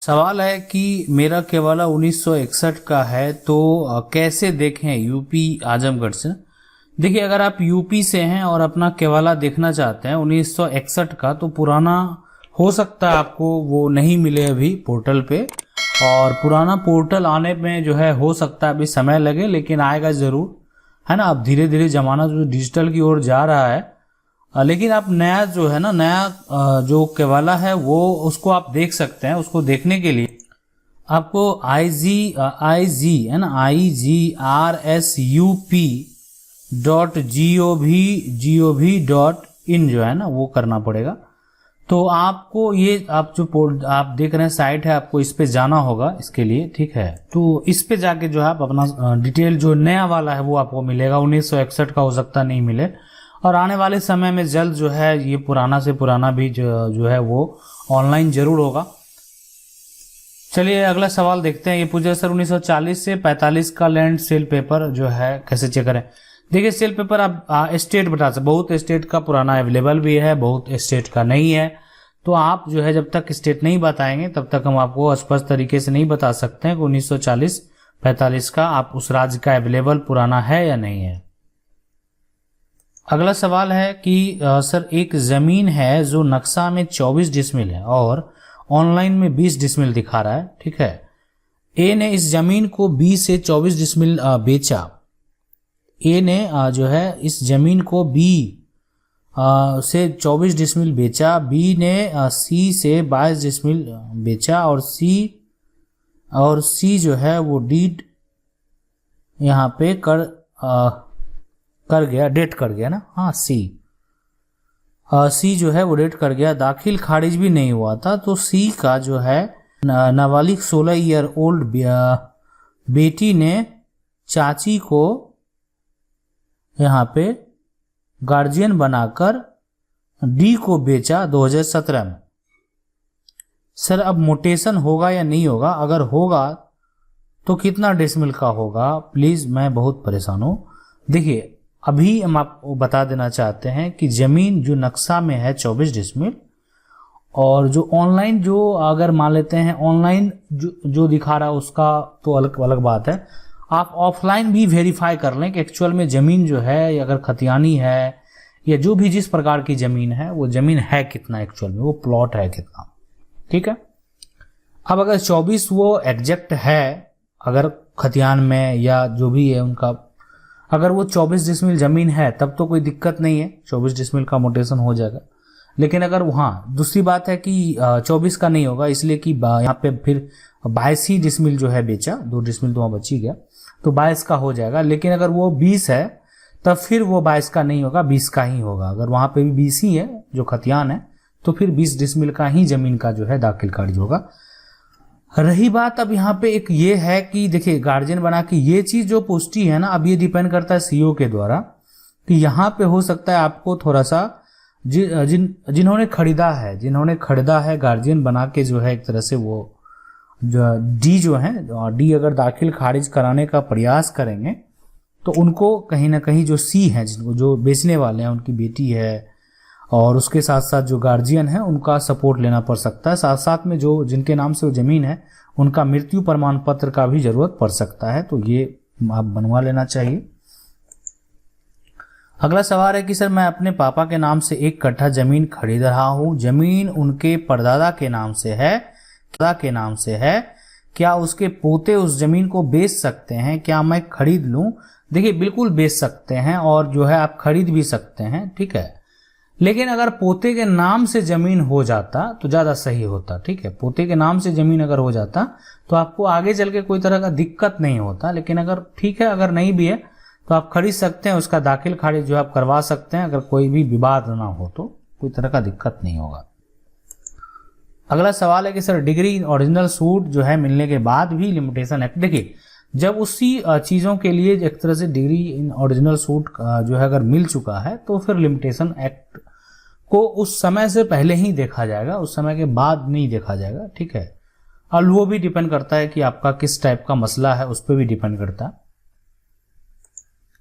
सवाल है कि मेरा केवाला 1961 का है तो कैसे देखें यूपी आजमगढ़ से। देखिए, अगर आप यूपी से हैं और अपना केवाला देखना चाहते हैं 1961 का, तो पुराना हो सकता है आपको वो नहीं मिले अभी पोर्टल पे, और पुराना पोर्टल आने में जो है हो सकता है अभी समय लगे, लेकिन आएगा ज़रूर, है ना। अब धीरे धीरे ज़माना जो डिजिटल की ओर जा रहा है, लेकिन आप नया जो है ना, नया जो केवाला है वो उसको आप देख सकते हैं। उसको देखने के लिए आपको आई जी है ना, IGRSUP.gov.in जो है ना वो करना पड़ेगा। तो आपको ये आप आप देख रहे हैं साइट है, आपको इस पे जाना होगा इसके लिए, ठीक है। तो इस पे जाके जो है आप अपना डिटेल जो नया वाला है वो आपको मिलेगा। 1961 का हो सकता नहीं मिले, और आने वाले समय में जल्द जो है ये पुराना से पुराना भी जो है वो ऑनलाइन जरूर होगा। चलिए अगला सवाल देखते हैं। ये पूछा सर 1940 से 45 का लैंड सेल पेपर जो है कैसे चेक करें। देखिए, सेल पेपर आप स्टेट बता सकते, बहुत स्टेट का पुराना अवेलेबल भी है, बहुत स्टेट का नहीं है। तो आप जो है जब तक स्टेट नहीं बताएंगे तब तक हम आपको स्पष्ट तरीके से नहीं बता सकते हैं कि 1940-45 का आप उस राज्य का अवेलेबल पुराना है या नहीं है। अगला सवाल है कि सर एक जमीन है जो नक्शा में 24 डिसमिल है और ऑनलाइन में 20 डिसमिल दिखा रहा है, ठीक है। ए ने इस जमीन को 20 से 24 डिसमिल बेचा। ए ने जो है इस जमीन को बी से 24 डिसमिल बेचा। बी ने सी से 22 डिसमिल बेचा, और सी जो है वो डीड यहाँ पे डेट कर गया ना, हाँ सी जो है वो डेट कर गया। दाखिल खारिज भी नहीं हुआ था, तो सी का जो है नाबालिग 16 ईयर ओल्ड बेटी ने चाची को यहाँ पे गार्जियन बनाकर डी को बेचा 2017 में। सर अब मोटेशन होगा या नहीं होगा? अगर होगा तो कितना डेसिमल का होगा प्लीज, मैं बहुत परेशान हूँ। देखिए, अभी हम आपको बता देना चाहते हैं कि जमीन जो नक्शा में है 24 डिसमिल, और जो ऑनलाइन जो अगर मान लेते हैं ऑनलाइन जो दिखा रहा है उसका तो अलग बात है। आप ऑफलाइन भी वेरीफाई कर लें कि एक्चुअल में जमीन जो है, अगर खतियानी है या जो भी जिस प्रकार की जमीन है, वो जमीन है कितना एक्चुअल में, वो प्लॉट है कितना, ठीक है। अब अगर 24 वो एग्जैक्ट है, अगर खतियान में या जो भी है उनका, अगर वो 24 डिसमिल जमीन है तब तो कोई दिक्कत नहीं है, 24 डिसमिल का मोटेशन हो जाएगा। लेकिन अगर वहाँ दूसरी बात है कि 24 का नहीं होगा, इसलिए कि यहाँ पे फिर 22 ही डिसमिल जो है बेचा, 2 डिसमिल तो वहाँ बच ही गया, तो 22 का हो जाएगा। लेकिन अगर वो 20 है तब फिर वो 22 का नहीं होगा, 20 का ही होगा। अगर वहाँ पे भी 20 ही है जो खतियान है, तो फिर 20 डिसमिल का ही जमीन का जो है दाखिल खारिज होगा। रही बात अब यहाँ पे एक ये है कि देखिए, गार्जियन बना के ये चीज जो पुष्टि है ना, अब ये डिपेंड करता है सीओ के द्वारा कि यहाँ पे हो सकता है आपको थोड़ा सा जिन्होंने खरीदा है गार्जियन बना के जो है एक तरह से वो जो डी अगर दाखिल खारिज कराने का प्रयास करेंगे तो उनको कहीं ना कहीं जो सी है, जिनको जो बेचने वाले हैं, उनकी बेटी है और उसके साथ साथ जो गार्जियन है उनका सपोर्ट लेना पड़ सकता है। साथ साथ में जो जिनके नाम से वो जमीन है उनका मृत्यु प्रमाण पत्र का भी जरूरत पड़ सकता है, तो ये आप बनवा लेना चाहिए। अगला सवाल है कि सर मैं अपने पापा के नाम से 1 कट्ठा जमीन खरीद रहा हूँ। जमीन उनके परदादा के नाम से है, क्या उसके पोते उस जमीन को बेच सकते हैं? क्या मैं खरीद लूं? देखिए, बिल्कुल बेच सकते हैं, और जो है आप खरीद भी सकते हैं, ठीक है। लेकिन अगर पोते के नाम से जमीन हो जाता तो ज्यादा सही होता, ठीक है। पोते के नाम से जमीन अगर हो जाता तो आपको आगे चल के कोई तरह का दिक्कत नहीं होता। लेकिन अगर ठीक है, अगर नहीं भी है तो आप खरीद सकते हैं, उसका दाखिल खारिज जो आप करवा सकते हैं, अगर कोई भी विवाद ना हो तो कोई तरह का दिक्कत नहीं होगा। अगला सवाल है कि sir degree in original suit जो है मिलने के बाद भी लिमिटेशन एक्ट, देखिए जब उसी चीजों के लिए एक तरह से डिग्री इन ओरिजिनल सूट जो है अगर मिल चुका है तो फिर लिमिटेशन एक्ट को उस समय से पहले ही देखा जाएगा, उस समय के बाद नहीं देखा जाएगा, ठीक है। और वो भी डिपेंड करता है कि आपका किस टाइप का मसला है, उस पर भी डिपेंड करता है।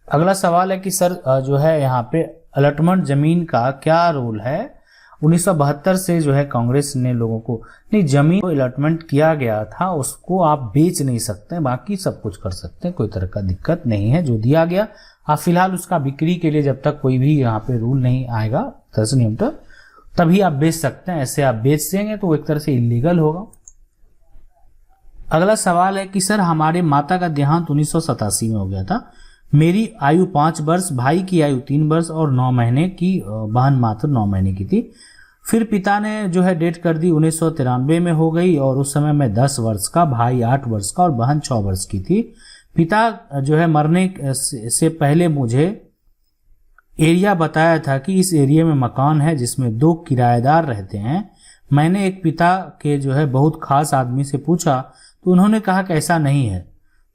अगला सवाल है कि सर जो है यहाँ पे अलॉटमेंट जमीन का क्या रूल है 1972 से जो है कांग्रेस ने लोगों को, नहीं, जमीन को अलॉटमेंट किया गया था उसको आप बेच नहीं सकते, बाकी सब कुछ कर सकते हैं, कोई तरह का दिक्कत नहीं है। जो दिया गया आप फिलहाल उसका बिक्री के लिए जब तक कोई भी यहाँ पे रूल नहीं आएगा नियम तभी आप बेच सकते हैं। ऐसे आप बेच देंगे तो एक तरह से इलीगल होगा। अगला सवाल है कि सर हमारे माता का देहांत 1987 में हो गया था। मेरी आयु 5 वर्ष, भाई की आयु 3 वर्ष और 9 महीने की, बहन मात्र 9 महीने की थी। फिर पिता ने जो है डेट कर दी 1993 में हो गई और उस समय मैं 10 वर्ष का, भाई 8 वर्ष का और बहन 6 वर्ष की थी। पिता जो है मरने से पहले मुझे एरिया बताया था कि इस एरिया में मकान है जिसमें 2 किराएदार रहते हैं। मैंने एक पिता के जो है बहुत खास आदमी से पूछा तो उन्होंने कहा कि ऐसा नहीं है।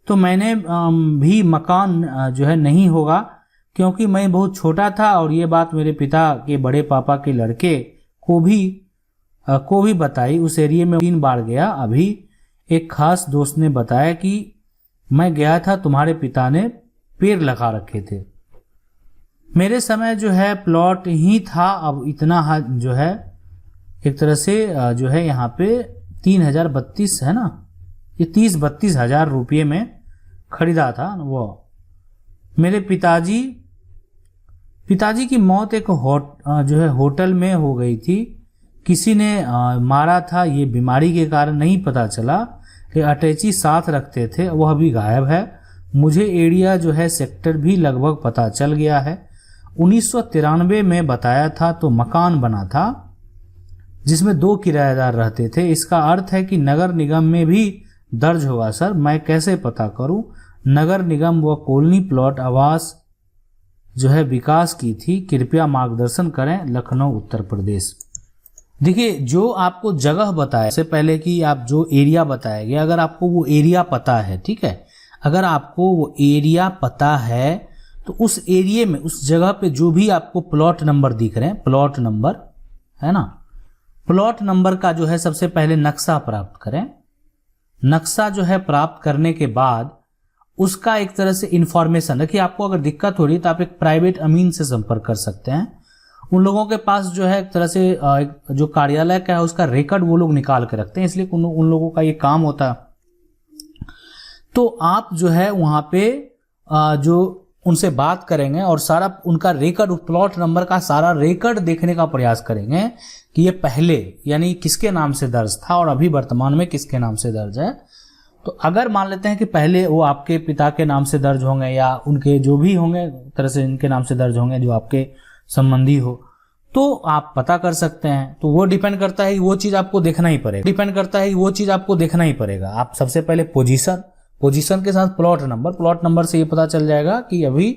तो मैंने भी मकान जो है नहीं होगा क्योंकि मैं बहुत छोटा था और ये बात मेरे पिता के बड़े पापा के लड़के को भी बताई। उस एरिया में 3 बार गया। अभी एक खास दोस्त ने बताया कि मैं गया था, तुम्हारे पिता ने पेड़ लगा रखे थे। मेरे समय जो है प्लॉट ही था। अब इतना जो है एक तरह से जो है यहाँ पे 3032 है ना, ये 30-32 हजार रुपये में खरीदा था वो। मेरे पिताजी की मौत एक जो है होटल में हो गई थी। किसी ने मारा था, ये बीमारी के कारण नहीं पता चला। ये अटैची साथ रखते थे, वह भी गायब है। मुझे एरिया जो है सेक्टर भी लगभग पता चल गया है। 1993 में बताया था तो मकान बना था जिसमें 2 किराएदार रहते थे। इसका अर्थ है कि नगर निगम में भी दर्ज होगा। सर मैं कैसे पता करूं? नगर निगम व कॉलोनी प्लॉट आवास जो है विकास की थी, कृपया मार्गदर्शन करें। लखनऊ उत्तर प्रदेश। देखिए, जो आपको जगह बताया से पहले कि आप जो एरिया बताया गया, अगर आपको वो एरिया पता है, ठीक है, अगर आपको वो एरिया पता है तो उस एरिया में, उस जगह पे जो भी आपको प्लॉट नंबर दिख रहे हैं, प्लॉट नंबर है ना, प्लॉट नंबर का जो है सबसे पहले नक्शा प्राप्त करें। नक्शा जो है प्राप्त करने के बाद उसका एक तरह से इंफॉर्मेशन रखिए। आपको अगर दिक्कत हो रही है तो आप एक प्राइवेट अमीन से संपर्क कर सकते हैं। उन लोगों के पास जो है एक तरह से जो कार्यालय का है उसका रिकॉर्ड वो लोग निकाल के रखते हैं, इसलिए उन लोगों का ये काम होता है। तो आप जो है वहां पे जो उनसे बात करेंगे और सारा उनका रिकॉर्ड, प्लॉट नंबर का सारा रिकॉर्ड देखने का प्रयास करेंगे कि ये पहले यानी किसके नाम से दर्ज था और अभी वर्तमान में किसके नाम से दर्ज है। तो अगर मान लेते हैं कि पहले वो आपके पिता के नाम से दर्ज होंगे या उनके जो भी होंगे तरह से इनके नाम से दर्ज होंगे जो आपके संबंधी हो, तो आप पता कर सकते हैं। तो वो डिपेंड करता है कि वो चीज आपको देखना ही पड़ेगा। आप सबसे पहले पोजीशन के साथ प्लॉट नंबर से ये पता चल जाएगा कि अभी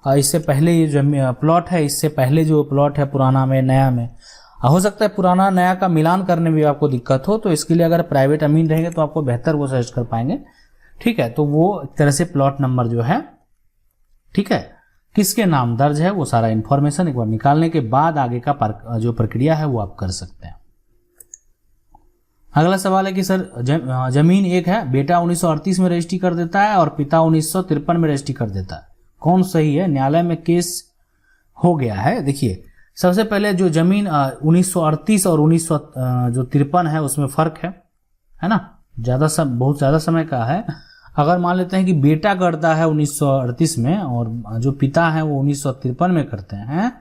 इससे पहले ये जो प्लॉट है, इससे पहले जो प्लॉट है पुराना में नया में, हो सकता है पुराना नया का मिलान करने में भी आपको दिक्कत हो। तो इसके लिए अगर प्राइवेट अमीन रहेंगे तो आपको बेहतर वो सजेस्ट कर पाएंगे, ठीक है। तो वो एक तरह से प्लॉट नंबर जो है, ठीक है, किसके नाम दर्ज है वो सारा इंफॉर्मेशन एक बार निकालने के बाद आगे का जो प्रक्रिया है वो आप कर सकते हैं। अगला सवाल है कि सर जमीन एक है, बेटा 1938 में रजिस्ट्री कर देता है और पिता 1953 में रजिस्ट्री कर देता है, कौन सही है? न्यायालय में केस हो गया है। देखिए, सबसे पहले जो जमीन 1938 और 1953 है उसमें फर्क है ना, बहुत ज्यादा समय का है। अगर मान लेते हैं कि बेटा करता है 1938 में और जो पिता है वो 1953 में करते हैं,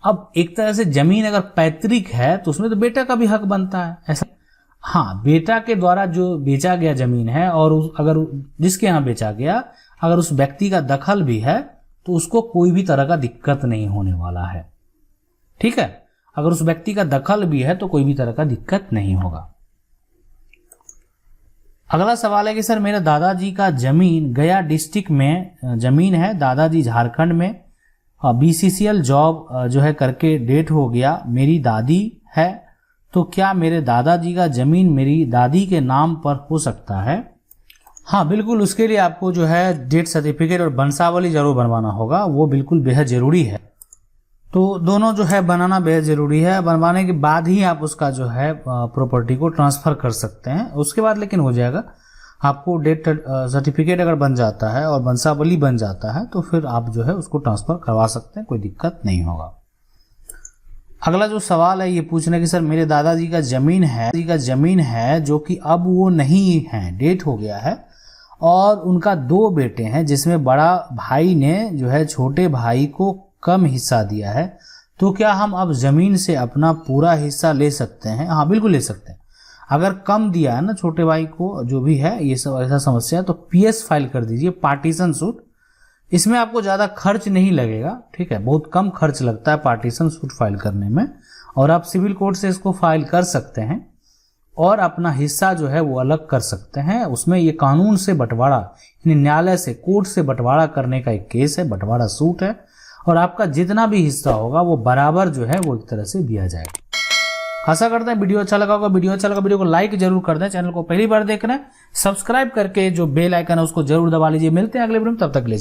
अब एक तरह से जमीन अगर पैतृक है तो उसमें तो बेटा का भी हक बनता है, ऐसा। हाँ, बेटा के द्वारा जो बेचा गया जमीन है और अगर जिसके यहाँ बेचा गया अगर उस व्यक्ति का दखल भी है तो उसको कोई भी तरह का दिक्कत नहीं होने वाला है, ठीक है। अगर उस व्यक्ति का दखल भी है तो कोई भी तरह का दिक्कत नहीं होगा। अगला सवाल है कि सर मेरे दादाजी का जमीन गया डिस्ट्रिक्ट में जमीन है, दादाजी झारखंड में BCCL जॉब जो है करके डेट हो गया, मेरी दादी है, तो क्या मेरे दादाजी का जमीन मेरी दादी के नाम पर हो सकता है? हाँ बिल्कुल, उसके लिए आपको जो है डेथ सर्टिफिकेट और वंशावली जरूर बनवाना होगा, वो बिल्कुल बेहद जरूरी है। तो दोनों जो है बनाना बेहद जरूरी है। बनवाने के बाद ही आप उसका जो है प्रॉपर्टी को ट्रांसफर कर सकते हैं, उसके बाद लेकिन हो जाएगा। आपको डेथ सर्टिफिकेट अगर बन जाता है और वंशावली बन जाता है तो फिर आप जो है उसको ट्रांसफर करवा सकते हैं, कोई दिक्कत नहीं होगा। अगला जो सवाल है ये पूछना कि सर मेरे दादाजी का जमीन है जो कि अब वो नहीं है, डेट हो गया है, और उनका 2 बेटे हैं जिसमें बड़ा भाई ने जो है छोटे भाई को कम हिस्सा दिया है, तो क्या हम अब जमीन से अपना पूरा हिस्सा ले सकते हैं? हाँ बिल्कुल ले सकते हैं। अगर कम दिया है ना छोटे भाई को, जो भी है ये सब ऐसा समस्या है, तो पीएस फाइल कर दीजिए, पार्टीशन सूट। इसमें आपको ज़्यादा खर्च नहीं लगेगा, ठीक है, बहुत कम खर्च लगता है पार्टीशन सूट फाइल करने में, और आप सिविल कोर्ट से इसको फाइल कर सकते हैं और अपना हिस्सा जो है वो अलग कर सकते हैं। उसमें ये कानून से बंटवारा, यानी न्यायालय से, कोर्ट से बंटवारा करने का एक केस है, बंटवारा सूट है, और आपका जितना भी हिस्सा होगा वो बराबर जो है वो एक तरह से दिया जाएगा। आशा करते हैं वीडियो अच्छा लगा होगा। वीडियो को लाइक जरूर कर दें। चैनल को पहली बार देख रहे हैं, सब्सक्राइब करके जो बेल आइकन है उसको जरूर दबा लीजिए। मिलते हैं अगले वीडियो में, तब तक ले